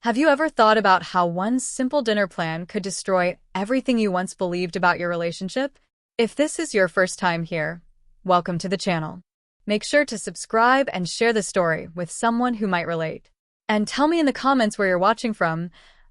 Have you ever thought about how one simple dinner plan could destroy everything you once believed about your relationship? If this is your first time here, welcome to the channel. Make sure to subscribe and share the story with someone who might relate. And tell me in the comments where you're watching from.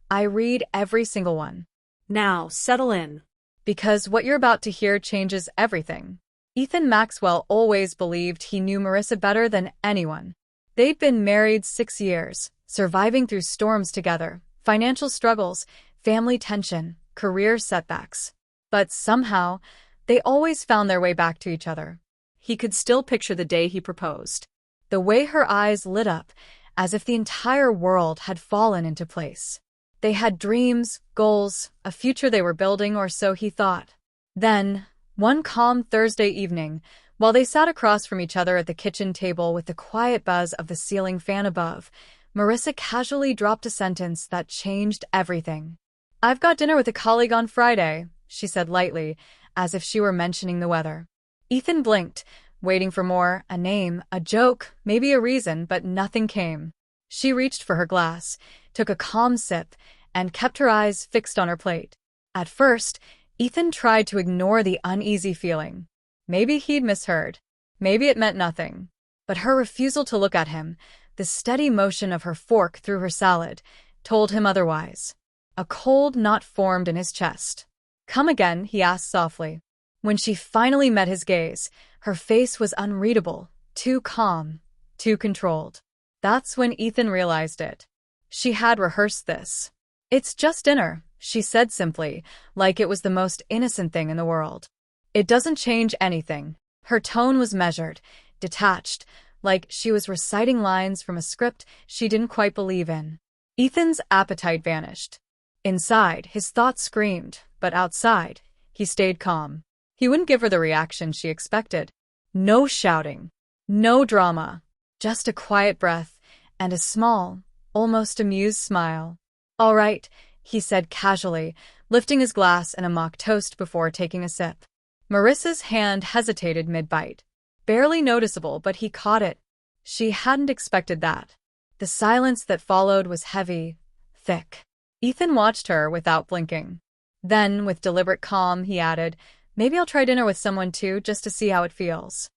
I read every single one. Now, settle in. Because what you're about to hear changes everything. Ethan Maxwell always believed he knew Marissa better than anyone. They'd been married 6 years, surviving through storms together, financial struggles, family tension, career setbacks. But somehow, they always found their way back to each other. He could still picture the day he proposed. The way her eyes lit up, as if the entire world had fallen into place. They had dreams, goals, a future they were building, or so he thought. Then, one calm Thursday evening, while they sat across from each other at the kitchen table with the quiet buzz of the ceiling fan above, Marissa casually dropped a sentence that changed everything. "I've got dinner with a colleague on Friday," she said lightly, as if she were mentioning the weather. Ethan blinked, waiting for more, a name, a joke, maybe a reason, but nothing came. She reached for her glass, took a calm sip, and kept her eyes fixed on her plate. At first, Ethan tried to ignore the uneasy feeling. Maybe he'd misheard. Maybe it meant nothing. But her refusal to look at him, the steady motion of her fork through her salad, told him otherwise. A cold knot formed in his chest. "Come again?" he asked softly. When she finally met his gaze, her face was unreadable, too calm, too controlled. That's when Ethan realized it. She had rehearsed this. "It's just dinner," she said simply, like it was the most innocent thing in the world. "It doesn't change anything." Her tone was measured, detached, like she was reciting lines from a script she didn't quite believe in. Ethan's appetite vanished. Inside, his thoughts screamed, but outside, he stayed calm. He wouldn't give her the reaction she expected. No shouting, no drama, just a quiet breath and a small, almost amused smile. "All right," he said casually, lifting his glass and a mock toast before taking a sip. Marissa's hand hesitated mid-bite. Barely noticeable, but he caught it. She hadn't expected that. The silence that followed was heavy, thick. Ethan watched her without blinking. Then, with deliberate calm, he added, "Maybe I'll try dinner with someone too, just to see how it feels."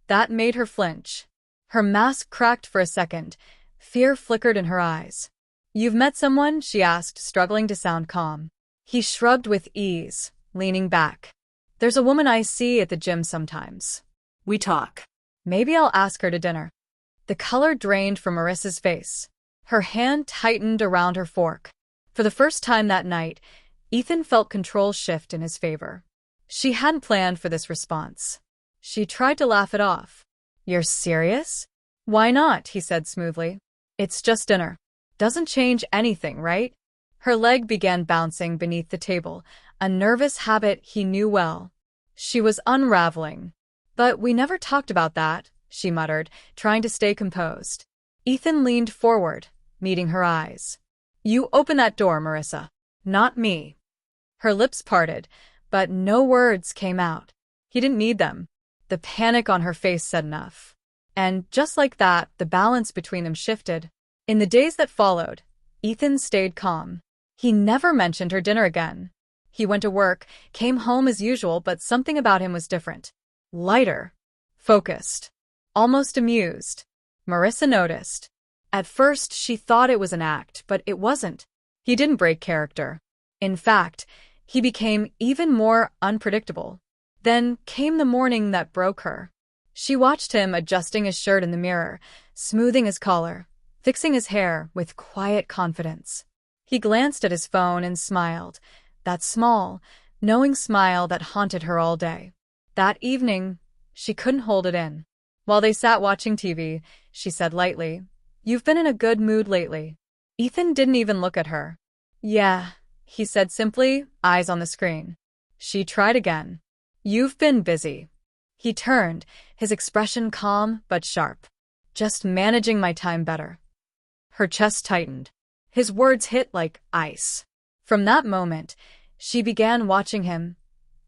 That made her flinch. Her mask cracked for a second. Fear flickered in her eyes. "You've met someone?" she asked, struggling to sound calm. He shrugged with ease, leaning back. "There's a woman I see at the gym sometimes. We talk. Maybe I'll ask her to dinner." The color drained from Marissa's face. Her hand tightened around her fork. For the first time that night, Ethan felt control shift in his favor. She hadn't planned for this response. She tried to laugh it off. "You're serious?" "Why not?" he said smoothly. "It's just dinner. Doesn't change anything, right?" Her leg began bouncing beneath the table, a nervous habit he knew well. She was unraveling. "But we never talked about that," she muttered, trying to stay composed. Ethan leaned forward, meeting her eyes. "You open that door, Marissa. Not me." Her lips parted, but no words came out. He didn't need them. The panic on her face said enough. And just like that, the balance between them shifted. In the days that followed, Ethan stayed calm. He never mentioned her dinner again. He went to work, came home as usual, but something about him was different. Lighter, focused, almost amused. Marissa noticed. At first, she thought it was an act, but it wasn't. He didn't break character. In fact, he became even more unpredictable. Then came the morning that broke her. She watched him adjusting his shirt in the mirror, smoothing his collar, fixing his hair with quiet confidence. He glanced at his phone and smiled, that small, knowing smile that haunted her all day. That evening, she couldn't hold it in. While they sat watching TV, she said lightly, "You've been in a good mood lately." Ethan didn't even look at her. "Yeah," he said simply, eyes on the screen. She tried again. "You've been busy." He turned, his expression calm but sharp. "Just managing my time better." Her chest tightened. His words hit like ice. From that moment, she began watching him.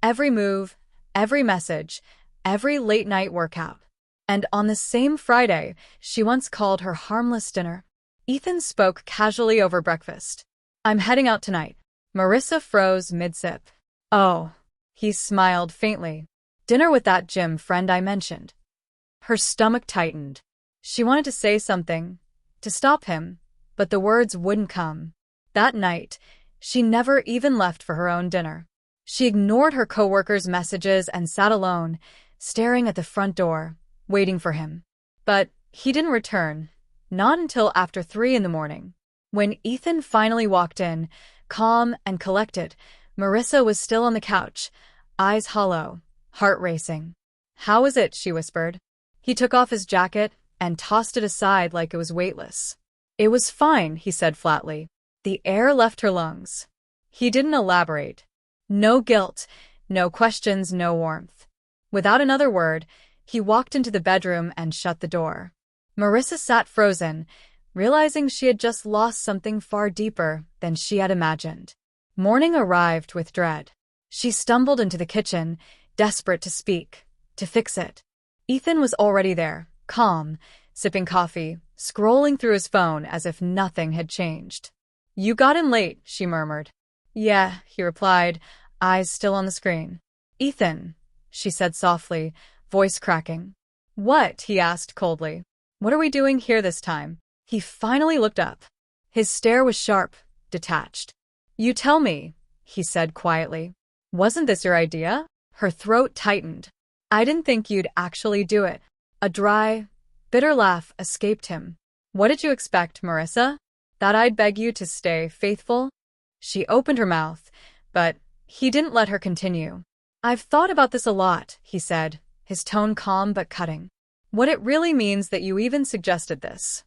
Every move, every message, every late-night workout. And on the same Friday, she once called her harmless dinner. Ethan spoke casually over breakfast. I'm heading out tonight. Marissa froze mid-sip. Oh. He smiled faintly. Dinner with that gym friend I mentioned. Her stomach tightened. She wanted to say something, to stop him, but the words wouldn't come. That night, she never even left for her own dinner. She ignored her coworkers' messages and sat alone, staring at the front door, waiting for him. But he didn't return, not until after 3 in the morning. When Ethan finally walked in, calm and collected, Marissa was still on the couch, eyes hollow, heart racing. How is it? She whispered. He took off his jacket and tossed it aside like it was weightless. It was fine, he said flatly. The air left her lungs. He didn't elaborate. No guilt, no questions, no warmth. Without another word, he walked into the bedroom and shut the door. Marissa sat frozen, realizing she had just lost something far deeper than she had imagined. Morning arrived with dread. She stumbled into the kitchen, desperate to speak, to fix it. Ethan was already there, calm, sipping coffee, scrolling through his phone as if nothing had changed. You got in late, she murmured. Yeah, he replied, eyes still on the screen. Ethan, she said softly, voice cracking. What? He asked coldly. What are we doing here this time? He finally looked up. His stare was sharp, detached. You tell me, he said quietly. Wasn't this your idea? Her throat tightened. I didn't think you'd actually do it. A dry, bitter laugh escaped him. What did you expect, Marissa? That I'd beg you to stay faithful? She opened her mouth, but he didn't let her continue. I've thought about this a lot, he said, his tone calm but cutting. What it really means that you even suggested this.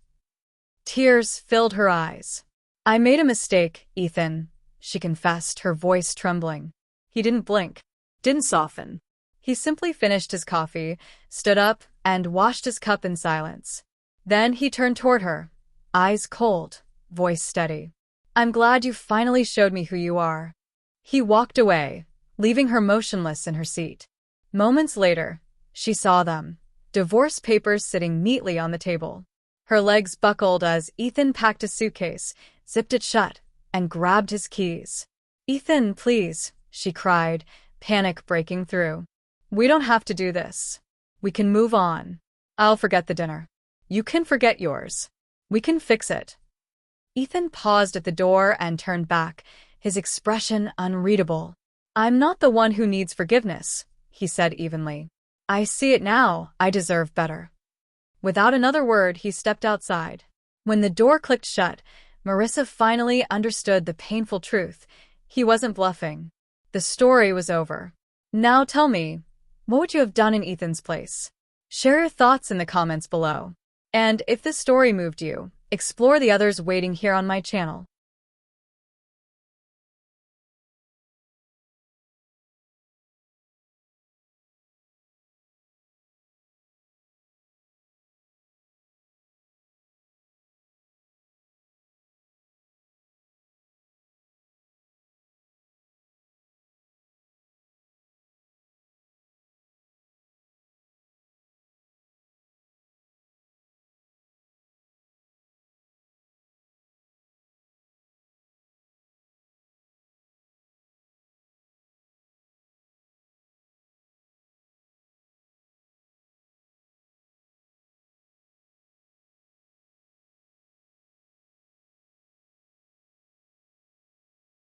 Tears filled her eyes. I made a mistake, Ethan, she confessed, her voice trembling. He didn't blink, didn't soften. He simply finished his coffee, stood up, and washed his cup in silence. Then he turned toward her, eyes cold, voice steady. I'm glad you finally showed me who you are. He walked away, leaving her motionless in her seat. Moments later, she saw them, divorce papers sitting neatly on the table. Her legs buckled as Ethan packed a suitcase, zipped it shut, and grabbed his keys. Ethan, please, she cried, panic breaking through. We don't have to do this. We can move on. I'll forget the dinner. You can forget yours. We can fix it. Ethan paused at the door and turned back, his expression unreadable. I'm not the one who needs forgiveness, he said evenly. I see it now. I deserve better. Without another word, he stepped outside. When the door clicked shut, Marissa finally understood the painful truth. He wasn't bluffing. The story was over. Now tell me, what would you have done in Ethan's place? Share your thoughts in the comments below. And if this story moved you, explore the others waiting here on my channel.